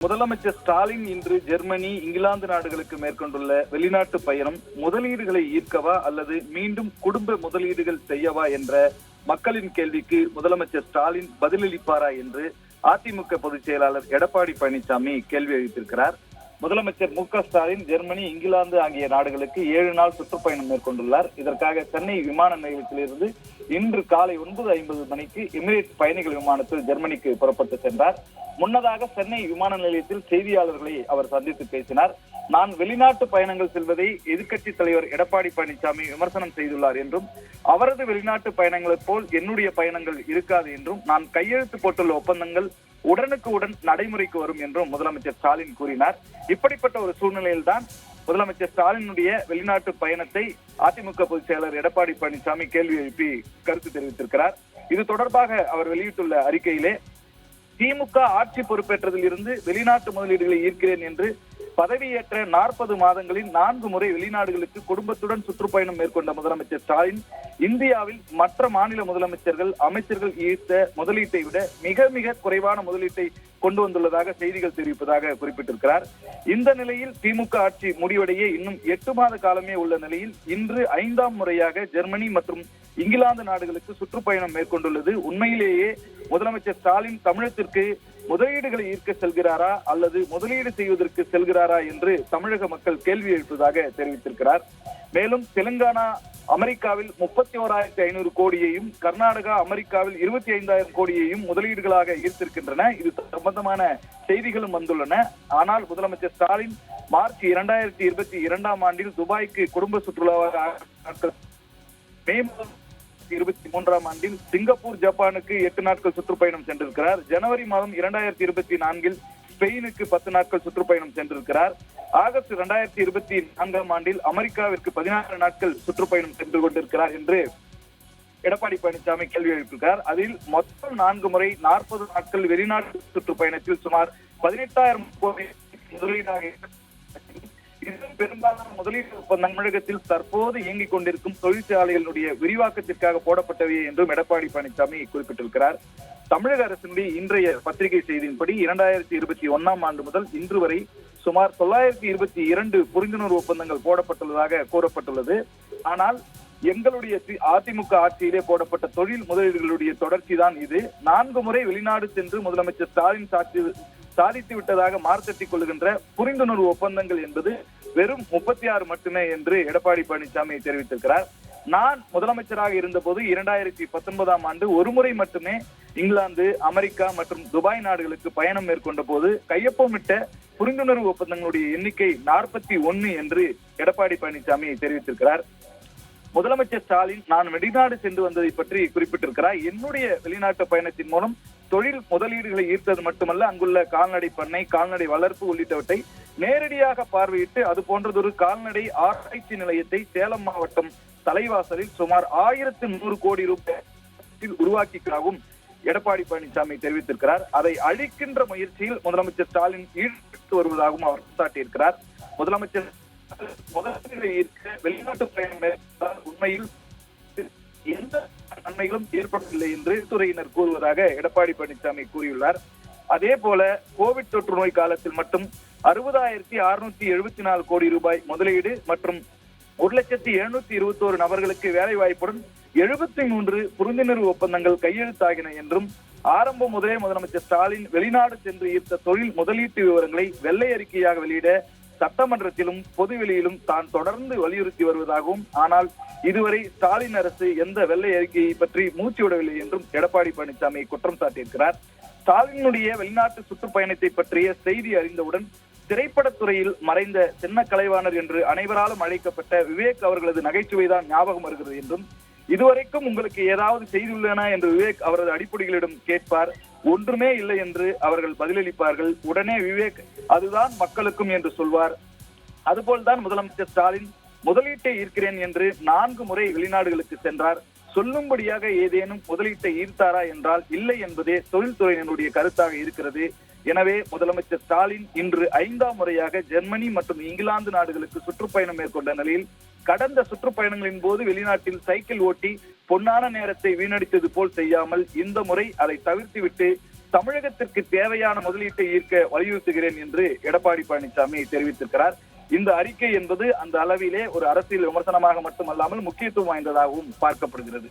முதலமைச்சர் ஸ்டாலின் இன்று ஜெர்மனி, இங்கிலாந்து நாடுகளுக்கு மேற்கொண்டுள்ள வெளிநாட்டு பயணம் முதலீடுகளை ஈர்க்கவா அல்லது மீண்டும் குடும்ப முதலீடுகள் செய்யவா என்ற மக்களின் கேள்விக்கு முதலமைச்சர் ஸ்டாலின் பதிலளிப்பாரா என்று அதிமுக பொதுச் செயலாளர் எடப்பாடி பழனிசாமி கேள்வி எழுப்பியிருக்கிறார். முதலமைச்சர் மு.க.ஸ்டாலின் ஜெர்மனி, இங்கிலாந்து ஆகிய நாடுகளுக்கு 7 நாள் சுற்றுப்பயணம் மேற்கொண்டுள்ளார். இதற்காக சென்னை விமான நிலையத்திலிருந்து இன்று காலை 9:50 மணிக்கு எமிரேட்ஸ் பயணிகள் விமானத்தில் ஜெர்மனிக்கு புறப்பட்டு சென்றார். முன்னதாக சென்னை விமான நிலையத்தில் செய்தியாளர்களை அவர் சந்தித்து பேசினார். நான் வெளிநாட்டு பயணங்கள் செல்வதை எதிர்க்கட்சித் தலைவர் எடப்பாடி பழனிசாமி விமர்சனம் செய்துள்ளார் என்றும், அவரது வெளிநாட்டு பயணங்களைப் போல் என்னுடைய பயணங்கள் இருக்காது என்றும், நான் கையெழுத்து போட்டுள்ள ஒப்பந்தங்கள் உடனுக்கு உடன் நடைமுறைக்கு வரும் என்றும் முதலமைச்சர் ஸ்டாலின் கூறினார். இப்படிப்பட்ட ஒரு சூழ்நிலையில்தான் முதலமைச்சர் ஸ்டாலினுடைய வெளிநாட்டு பயணத்தை அதிமுக பொதுச் செயலர் எடப்பாடி பழனிசாமி கேள்வி எழுப்பி கருத்து தெரிவித்திருக்கிறார். இது தொடர்பாக அவர் வெளியிட்டுள்ள அறிக்கையிலே, திமுக ஆட்சி பொறுப்பேற்றதில் இருந்து வெளிநாட்டு முதலீடுகளை ஈர்க்கிறேன் என்று பதவியேற்ற 40 மாதங்களில் 4 முறை வெளிநாடுகளுக்கு குடும்பத்துடன் சுற்றுப்பயணம் மேற்கொண்ட முதலமைச்சர் ஸ்டாலின் இந்தியாவில் மற்ற மாநில முதலமைச்சர்கள், அமைச்சர்கள் ஈர்த்த முதலீட்டை விட மிக மிக குறைவான முதலீட்டை கொண்டு வந்துள்ளதாக செய்திகள் தெரிவிப்பதாக குறிப்பிட்டிருக்கிறார். இந்த நிலையில் திமுக ஆட்சி முடிவடைய இன்னும் 8 மாத காலமே உள்ள நிலையில் இன்று 5ஆம் முறையாக ஜெர்மனி மற்றும் இங்கிலாந்து நாடுகளுக்கு சுற்றுப்பயணம் மேற்கொண்டுள்ளது. உண்மையிலேயே முதலமைச்சர் ஸ்டாலின் தமிழகத்திற்கு முதலீடுகளை ஈர்க்க செல்கிறாரா அல்லது முதலீடு செய்வதற்கு செல்கிறாரா என்று தமிழக மக்கள் கேள்வி எழுப்பதாக தெரிவித்திருக்கிறார். மேலும் தெலுங்கானா அமெரிக்காவில் 31,500 கோடியையும், கர்நாடகா அமெரிக்காவில் 25,000 கோடியையும் முதலீடுகளாக ஈர்த்திருக்கின்றன. இது சம்பந்தமான செய்திகளும் வந்துள்ளன. ஆனால் முதலமைச்சர் ஸ்டாலின் மார்ச் 2022ஆம் ஆண்டில் துபாய்க்கு குடும்ப சுற்றுலாவாக, மே 23ஆம் ஆண்டில் சிங்கப்பூர், ஜப்பானுக்கு 8 நாட்கள் சுற்றுப்பயணம் சென்றிருக்கிறார். ஜனவரி மாதம் 2024இல் ஸ்பெயினுக்கு 10 நாட்கள் சுற்றுப்பயணம் சென்றிருக்கிறார். ஆகஸ்ட் 2024ஆம் ஆண்டில் அமெரிக்காவிற்கு 16 நாட்கள் சுற்றுப்பயணம் சென்று கொண்டிருக்கிறார் என்று எடப்பாடி பழனிசாமி கேள்வி எழுப்பியிருக்கிறார். அதில் மொத்தம் 4 முறை 40 நாட்கள் வெளிநாட்டு சுற்றுப்பயணத்தில் சுமார் 18,000 கோடி முதலீடாக பெரும்பாலான முதலீட்டு ஒப்பந்தம் தமிழகத்தில் தற்போது இயங்கிக் கொண்டிருக்கும் தொழிற்சாலைகளுடைய விரிவாக்கத்திற்காக போடப்பட்டவையே என்றும் எடப்பாடி பழனிசாமி குறிப்பிட்டிருக்கிறார். தமிழக அரசினுடைய இன்றைய பத்திரிகை செய்தியின்படி 2021ஆம் ஆண்டு முதல் இன்று வரை சுமார் 922 புரிந்துணர்வு ஒப்பந்தங்கள் போடப்பட்டுள்ளதாக கூறப்பட்டுள்ளது. ஆனால் எங்களுடைய அதிமுக ஆட்சியிலே போடப்பட்ட தொழில் முதலீடுகளுடைய தொடர்ச்சி தான் இது. 4 முறை வெளிநாடு சென்று முதலமைச்சர் ஸ்டாலின் சாதித்து விட்டதாக மார்த்தட்டிக் கொள்கின்ற புரிந்துணர்வு ஒப்பந்தங்கள் என்பது வெறும் 36 மட்டுமே என்று எடப்பாடி பழனிசாமி தெரிவித்திருக்கிறார். நான் முதலமைச்சராக இருந்தபோது 2019ஆம் ஆண்டு ஒரு முறை மட்டுமே இங்கிலாந்து, அமெரிக்கா மற்றும் துபாய் நாடுகளுக்கு பயணம் மேற்கொண்ட போது கையொப்பமிட்ட புரிந்துணர்வு ஒப்பந்தங்களுடைய எண்ணிக்கை 41 என்று எடப்பாடி பழனிசாமி தெரிவித்திருக்கிறார். முதலமைச்சர் ஸ்டாலின் நான் வெளிநாடு சென்று வந்ததை பற்றி குறிப்பிட்டிருக்கிறார். என்னுடைய வெளிநாட்டு பயணத்தின் மூலம் தொழில் முதலீடுகளை ஈர்த்தது மட்டுமல்ல, அங்குள்ள கால்நடை பண்ணை, கால்நடை வளர்ப்பு உள்ளிட்டவற்றை நேரடியாக பார்வையிட்டு அது போன்றதொரு கால்நடை ஆராய்ச்சி நிலையத்தை சேலம் மாவட்டம் தலைவாசலில் சுமார் 1,100 கோடி ரூபாய் உருவாக்கிக்கவும் எடப்பாடி பழனிசாமி தெரிவித்திருக்கிறார். அதை அழிக்கின்ற முயற்சியில் முதலமைச்சர் ஸ்டாலின் ஈடுபட்டு வருவதாகவும் அவர் சாட்டியிருக்கிறார். முதலமைச்சர் முதலீடுகளை ஈர்க்க வெளிநாட்டு பயணம் மேற்கொண்டால் உண்மையில் எந்த நன்மைகளும் ஏற்படவில்லை என்று துறையினர் கூறுவதாக எடப்பாடி பழனிசாமி கூறியுள்ளார். அதே போல கோவிட் தொற்று நோய் காலத்தில் மட்டும் 60,674 கோடி ரூபாய் முதலீடு மற்றும் 1,721 நபர்களுக்கு வேலை வாய்ப்புடன் 73 புரிந்துணர்வு ஒப்பந்தங்கள் கையெழுத்தாகின என்றும், ஆரம்பம் முதலே முதலமைச்சர் ஸ்டாலின் வெளிநாடு சென்று ஈர்த்த தொழில் முதலீட்டு விவரங்களை வெள்ளை அறிக்கையாக வெளியிட சட்டமன்றத்திலும் பொதுவெளியிலும் தான் தொடர்ந்து வலியுறுத்தி வருவதாகவும், ஆனால் இதுவரை ஸ்டாலின் அரசு எந்த வெள்ளை அறிக்கையை பற்றி மூச்சு விடவில்லை என்றும் எடப்பாடி பழனிசாமி குற்றம் சாட்டியிருக்கிறார். ஸ்டாலினுடைய வெளிநாட்டு சுற்றுப்பயணத்தை பற்றிய செய்தி அறிந்தவுடன் திரைப்படத்துறையில் மறைந்த சின்ன கலைவாணர் என்று அனைவராலும் அழைக்கப்பட்ட விவேக் அவர்களது நகைச்சுவைதான் ஞாபகம் வருகிறது என்றும், இதுவரைக்கும் உங்களுக்கு ஏதாவது செய்துள்ளன என்று விவேக் அவரது அடிப்படைகளிடம் கேட்பார். ஒன்றுமே இல்லை என்று அவர்கள் பதிலளிப்பார்கள். உடனே விவேக் அதுதான் மக்களுக்கும் என்று சொல்வார். அதுபோல்தான் முதலமைச்சர் ஸ்டாலின் முதலீட்டை ஈர்க்கிறேன் என்று 4 முறை வெளிநாடுகளுக்கு சென்றார். சொல்லும்படியாக ஏதேனும் முதலீட்டை ஈர்த்தாரா என்றால் இல்லை என்பதே தொழில்துறையினருடைய கருத்தாக இருக்கிறது. எனவே முதலமைச்சர் ஸ்டாலின் இன்று 5ஆம் முறையாக ஜெர்மனி மற்றும் இங்கிலாந்து நாடுகளுக்கு சுற்றுப்பயணம் மேற்கொண்ட நிலையில் கடந்த சுற்றுப்பயணங்களின் போது வெளிநாட்டில் சைக்கிள் ஓட்டி பொன்னான நேரத்தை வீணடித்தது போல் செய்யாமல் இந்த முறை அதை தவிர்த்துவிட்டு தமிழகத்திற்கு தேவையான முதலீட்டை ஈர்க்க வலியுறுத்துகிறேன் என்று எடப்பாடி பழனிசாமி தெரிவித்திருக்கிறார். இந்த அறிக்கை என்பது அந்த அளவிலே ஒரு அரசியல் விமர்சனமாக மட்டுமல்லாமல் முக்கியத்துவம் வாய்ந்ததாகவும் பார்க்கப்படுகிறது.